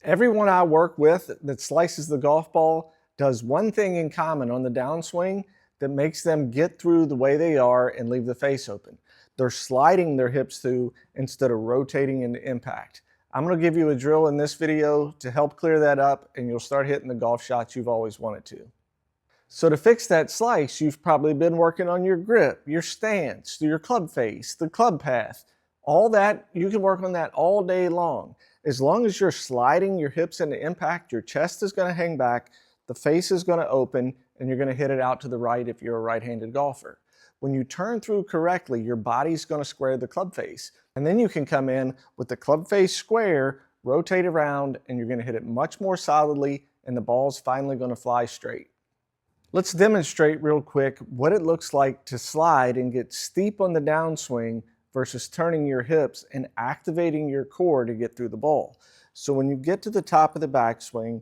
Everyone I work with that slices the golf ball does one thing in common on the downswing that makes them get through the way they are and leave the face open. They're sliding their hips through instead of rotating into impact. I'm going to give you a drill in this video to help clear that up, and you'll start hitting the golf shots you've always wanted to. So to fix that slice, you've probably been working on your grip, your stance, your club face, the club path. All that, you can work on that all day long. As long as you're sliding your hips into impact, your chest is going to hang back, the face is going to open, and you're going to hit it out to the right if you're a right-handed golfer. When you turn through correctly, your body's going to square the club face. And then you can come in with the club face square, rotate around, and you're going to hit it much more solidly, and the ball's finally going to fly straight. Let's demonstrate real quick what it looks like to slide and get steep on the downswing versus turning your hips and activating your core to get through the ball. So when you get to the top of the backswing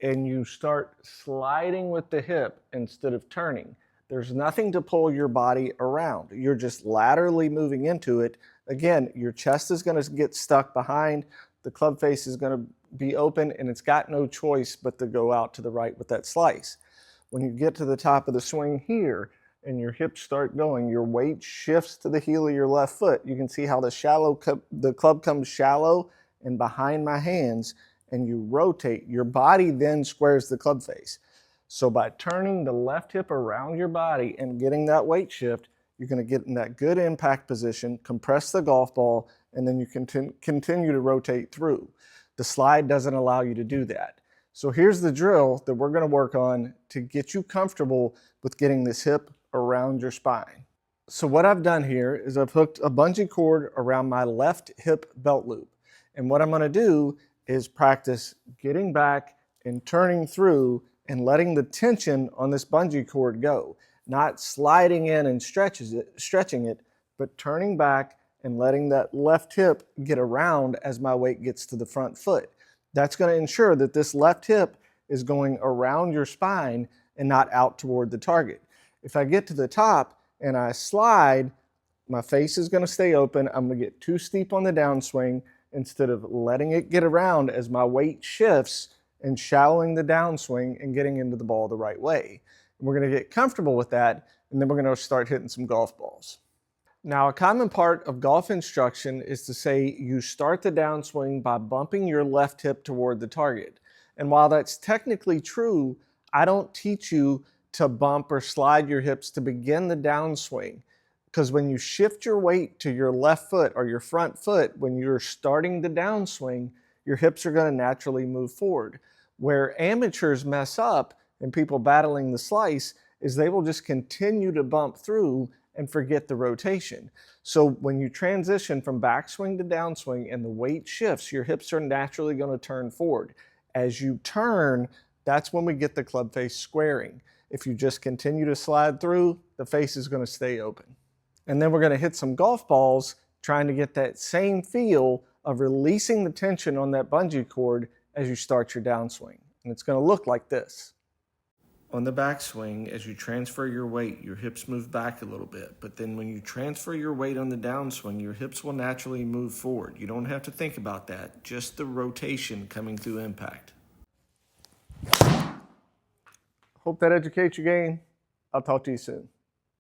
and you start sliding with the hip instead of turning, there's nothing to pull your body around. You're just laterally moving into it. Again, your chest is going to get stuck behind, the club face is going to be open, and it's got no choice but to go out to the right with that slice. When you get to the top of the swing here and your hips start going, your weight shifts to the heel of your left foot. You can see how the club comes shallow and behind my hands, and you rotate. Your body then squares the club face. So by turning the left hip around your body and getting that weight shift, you're going to get in that good impact position, compress the golf ball, and then you continue to rotate through. The slide doesn't allow you to do that. So here's the drill that we're going to work on to get you comfortable with getting this hip around your spine. So what I've done here is I've hooked a bungee cord around my left hip belt loop. And what I'm going to do is practice getting back and turning through and letting the tension on this bungee cord go. Not sliding in and stretching it, but turning back and letting that left hip get around as my weight gets to the front foot. That's going to ensure that this left hip is going around your spine and not out toward the target. If I get to the top and I slide, my face is going to stay open. I'm going to get too steep on the downswing instead of letting it get around as my weight shifts and shallowing the downswing and getting into the ball the right way. And we're going to get comfortable with that, and then we're going to start hitting some golf balls. Now, a common part of golf instruction is to say you start the downswing by bumping your left hip toward the target. And while that's technically true, I don't teach you to bump or slide your hips to begin the downswing. Because when you shift your weight to your left foot or your front foot, when you're starting the downswing, your hips are going to naturally move forward. Where amateurs mess up and people battling the slice is they will just continue to bump through and forget the rotation. So when you transition from backswing to downswing and the weight shifts, your hips are naturally going to turn forward. As you turn, that's when we get the club face squaring. If you just continue to slide through, the face is going to stay open. And then we're going to hit some golf balls trying to get that same feel of releasing the tension on that bungee cord as you start your downswing. And it's going to look like this. On the backswing, as you transfer your weight, your hips move back a little bit. But then when you transfer your weight on the downswing, your hips will naturally move forward. You don't have to think about that, just the rotation coming through impact. Hope that educates your game. I'll talk to you soon.